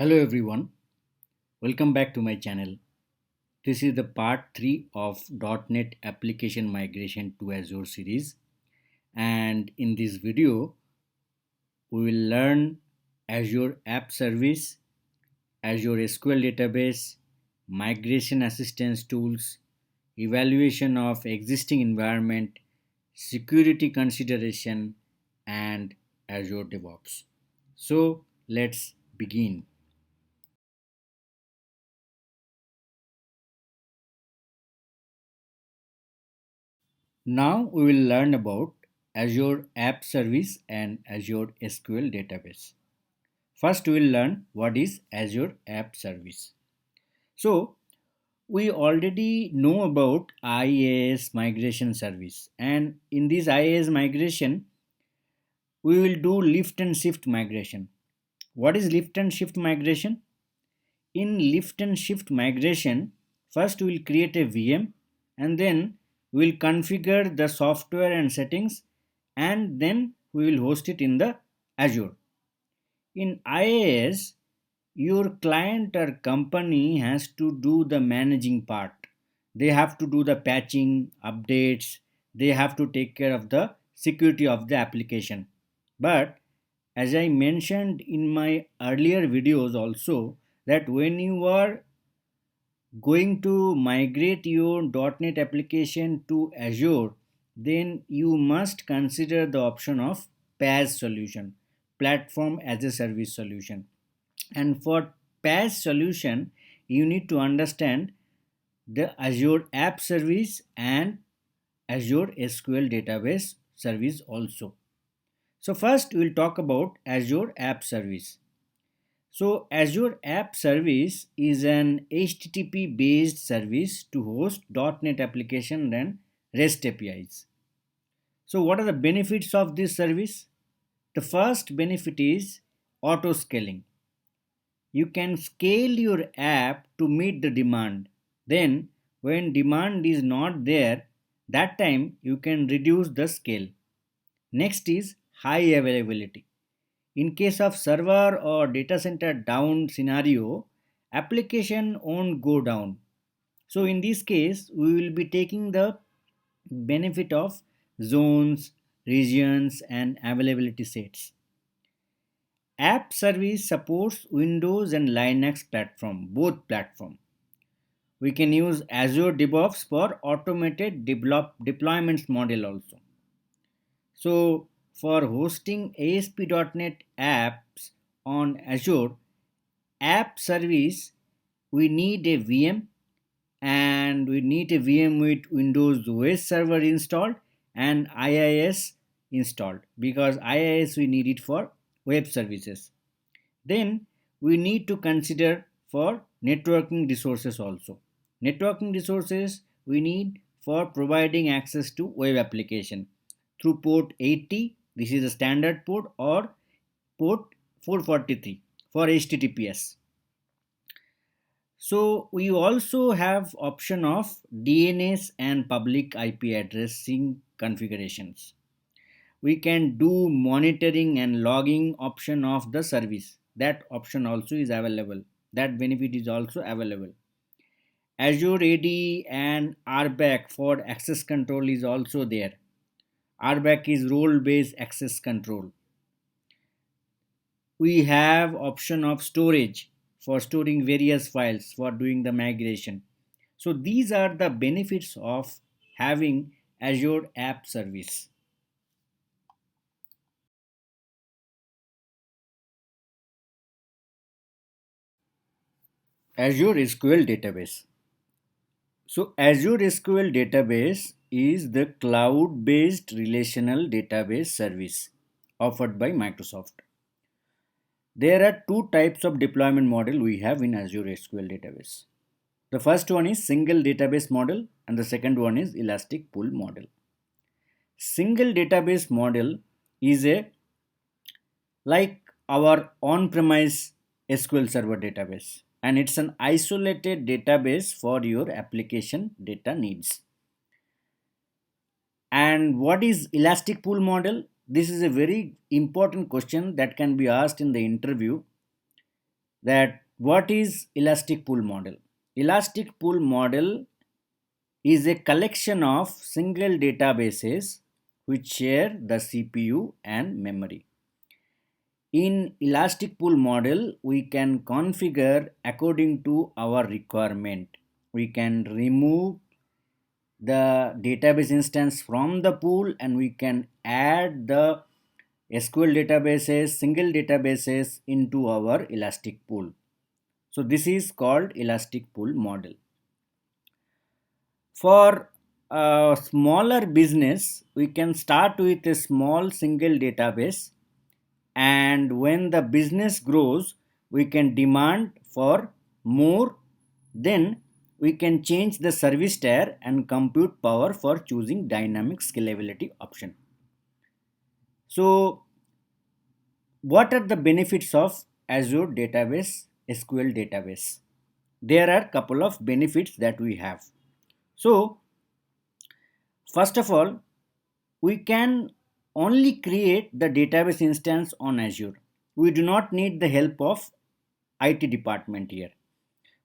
Hello everyone, welcome back to my channel. This is the part 3 of .NET application migration to Azure series, and in this video we will learn Azure App Service, Azure SQL Database, migration assistance tools, evaluation of existing environment, security consideration, and Azure DevOps. So let's begin. Now we will learn about Azure App Service and Azure SQL Database. First we will learn what is Azure App Service. So we already know about IaaS migration service, and in this IaaS migration we will do lift and shift migration. What is lift and shift migration? In lift and shift migration, first we will create a VM and then we will configure the software and settings and then we will host it in the Azure. In IaaS, your client or company has to do the managing part. They have to do the patching, updates, they have to take care of the security of the application. But as I mentioned in my earlier videos also, that when you are going to migrate your .NET application to Azure, then you must consider the option of PaaS solution, platform as a service solution. And for PaaS solution, you need to understand the Azure App Service and Azure SQL Database Service also. So first we'll talk about Azure App Service. So Azure App Service is an HTTP based service to host .NET application and REST APIs. So what are the benefits of this service? The first benefit is auto scaling. You can scale your app to meet the demand. Then when demand is not there, that time you can reduce the scale. Next is high availability. In case of server or data center down scenario, application won't go down. So in this case, we will be taking the benefit of zones, regions and availability sets. App service supports Windows and Linux platform, both platform. We can use Azure DevOps for automated deployments model also. So for hosting ASP.NET apps on Azure App Service, we need a VM and we need a VM with Windows OS server installed and IIS installed, because IIS we need it for web services. Then we need to consider for networking resources also. Networking resources we need for providing access to web application through port 80, this is a standard port, or port 443 for HTTPS. So we also have option of DNS and public IP addressing configurations. We can do monitoring and logging option of the service. That option also is available. That benefit is also available. Azure AD and RBAC for access control is also there. RBAC is role based access control. We have option of storage for storing various files for doing the migration. So these are the benefits of having Azure App Service. Azure SQL Database. So Azure SQL Database is the cloud-based relational database service offered by Microsoft. There are two types of deployment model we have in Azure SQL Database. The first one is single database model and the second one is elastic pool model. Single database model is a like our on-premise SQL Server database, and it's an isolated database for your application data needs. And what is elastic pool model? This is a very important question that can be asked in the interview. that what is elastic pool model? Elastic pool model is a collection of single databases which share the CPU and memory. In elastic pool model, we can configure according to our requirement. We can remove the database instance from the pool and we can add the SQL databases, single databases into our elastic pool. So this is called elastic pool model. For a smaller business, we can start with a small single database, and when the business grows, we can demand for more. Then we can change the service tier and compute power for choosing dynamic scalability option. So what are the benefits of Azure database, SQL database? There are couple of benefits that we have. So first of all, we can only create the database instance on Azure. We do not need the help of IT department here.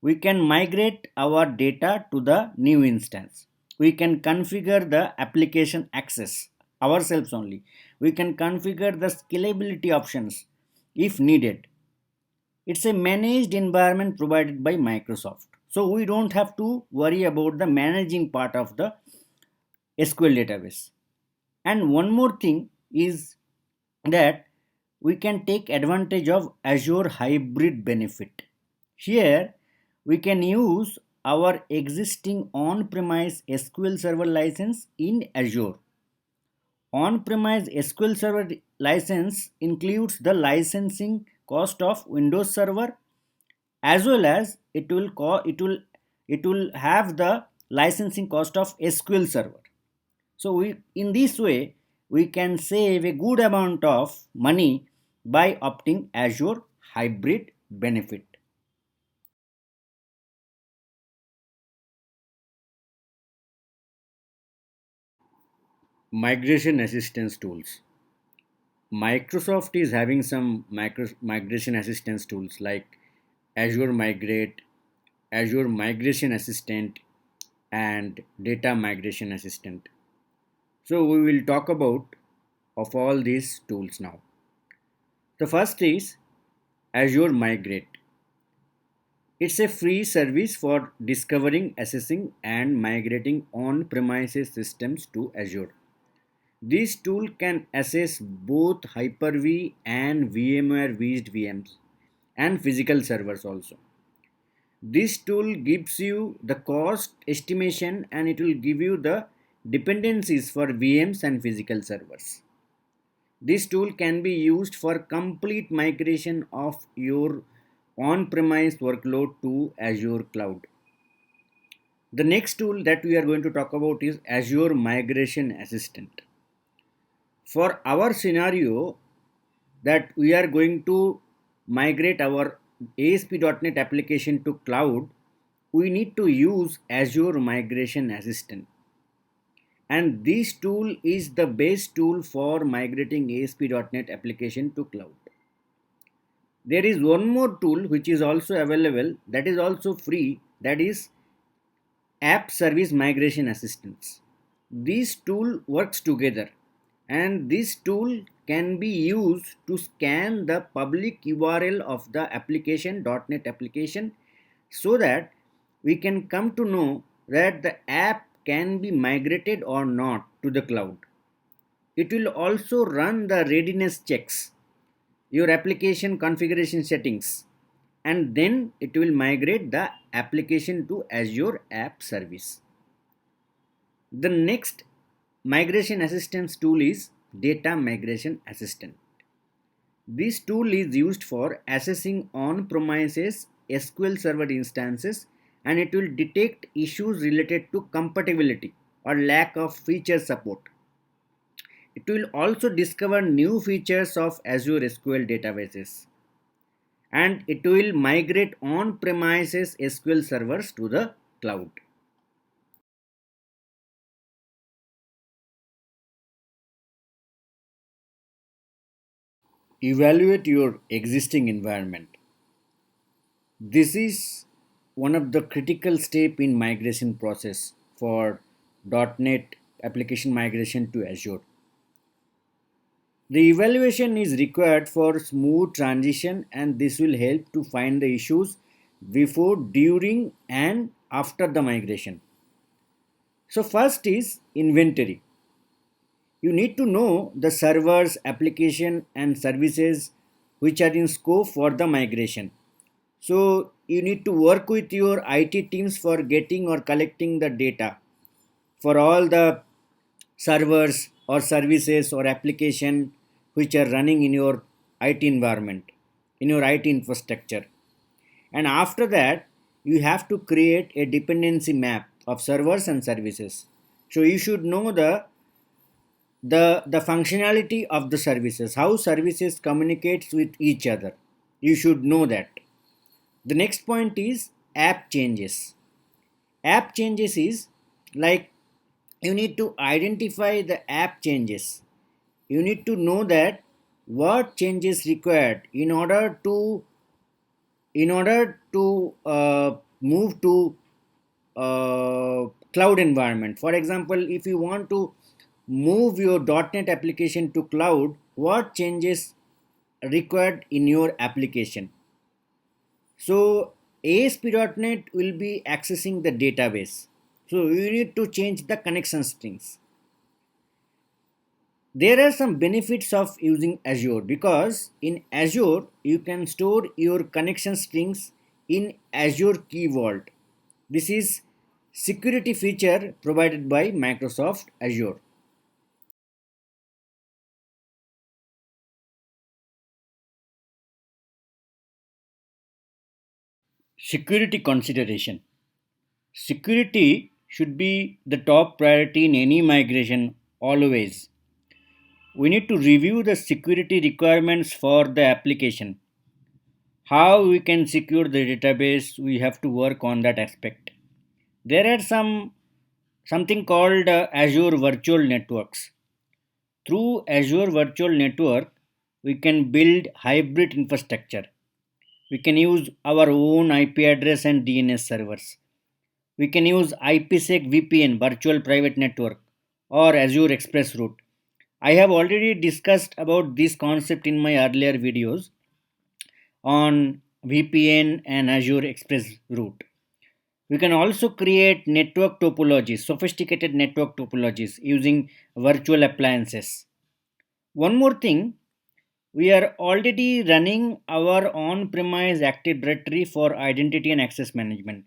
We can migrate our data to the new instance. We can configure the application access ourselves only. We can configure the scalability options if needed. It's a managed environment provided by Microsoft. So we don't have to worry about the managing part of the SQL database. And one more thing is that we can take advantage of Azure hybrid benefit. Here we can use our existing on-premise SQL Server license in Azure. On-premise SQL Server license includes the licensing cost of Windows Server, as well as it will have the licensing cost of SQL Server. So in this way we can save a good amount of money by opting Azure hybrid benefit. Migration assistance tools. Microsoft is having some migration assistance tools like Azure Migrate, Azure Migration Assistant, and Data Migration Assistant. So we will talk about of all these tools now. The first is Azure Migrate. It's a free service for discovering, assessing, and migrating on-premises systems to Azure. This tool can assess both Hyper-V and VMware-based VMs and physical servers also. This tool gives you the cost estimation and it will give you the dependencies for VMs and physical servers. This tool can be used for complete migration of your on-premise workload to Azure cloud. The next tool that we are going to talk about is Azure Migration Assistant. For our scenario that we are going to migrate our ASP.NET application to cloud, we need to use Azure Migration Assistant. And this tool is the best tool for migrating ASP.NET application to cloud. There is one more tool which is also available, that is also free, that is App Service Migration Assistance. This tool works together and this tool can be used to scan the public URL of the application .NET application so that we can come to know that the app can be migrated or not to the cloud. It will also run the readiness checks, your application configuration settings, and then it will migrate the application to Azure App Service. The next migration assistance tool is Data Migration Assistant. This tool is used for assessing on-premises SQL Server instances and it will detect issues related to compatibility or lack of feature support. It will also discover new features of Azure SQL databases and it will migrate on-premises SQL servers to the cloud. Evaluate your existing environment. This is one of the critical step in migration process for .NET application migration to Azure. The evaluation is required for smooth transition, and this will help to find the issues before, during and after the migration. So first is inventory. You need to know the servers, application and services which are in scope for the migration. So you need to work with your IT teams for getting or collecting the data for all the servers or services or application which are running in your IT environment, in your IT infrastructure. And after that, you have to create a dependency map of servers and services. So you should know the functionality of the services, how services communicates with each other. You should know that. The next point is app changes. App changes is like you need to identify the app changes. You need to know that what changes required in order to move to cloud environment. For example, if you want to move your .NET application to cloud, what changes required in your application? So ASP.NET will be accessing the database. So you need to change the connection strings. There are some benefits of using Azure because in Azure you can store your connection strings in Azure Key Vault. This is security feature provided by Microsoft Azure. Security consideration. Security should be the top priority in any migration always. We need to review the security requirements for the application. How we can secure the database, we have to work on that aspect. There are something called Azure Virtual Networks. Through Azure Virtual Network, we can build hybrid infrastructure. We can use our own IP address and DNS servers. We can use IPsec VPN, Virtual Private Network, or Azure Express Route. I have already discussed about this concept in my earlier videos on VPN and Azure Express Route. We can also create network topologies, sophisticated network topologies using virtual appliances. One more thing, we are already running our on premise Active Directory for identity and access management.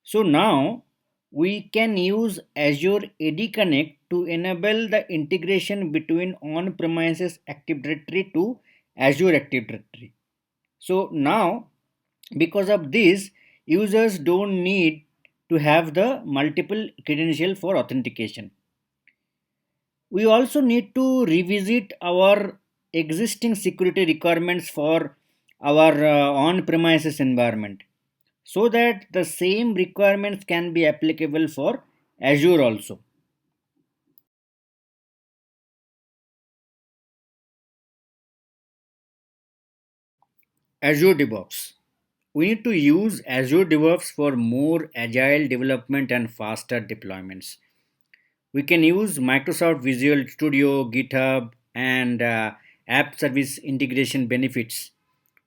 So now we can use Azure AD Connect to enable the integration between on premises Active Directory to Azure Active Directory. So now, because of this, users don't need to have the multiple credential for authentication. We also need to revisit our existing security requirements for our on-premises environment so that the same requirements can be applicable for Azure also. Azure DevOps. We need to use Azure DevOps for more agile development and faster deployments. We can use Microsoft Visual Studio, GitHub, and app service integration benefits.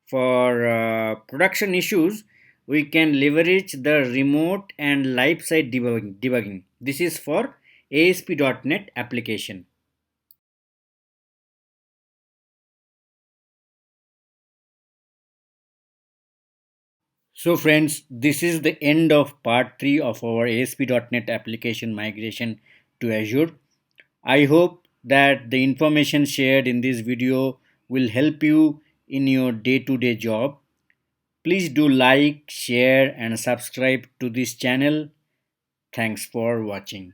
For production issues, we can leverage the remote and live site debugging. This is for ASP.NET application. So, friends, this is the end of part 3 of our ASP.NET application migration to Azure. I hope that the information shared in this video will help you in your day to day job. Please do like, share, and subscribe to this channel. Thanks for watching.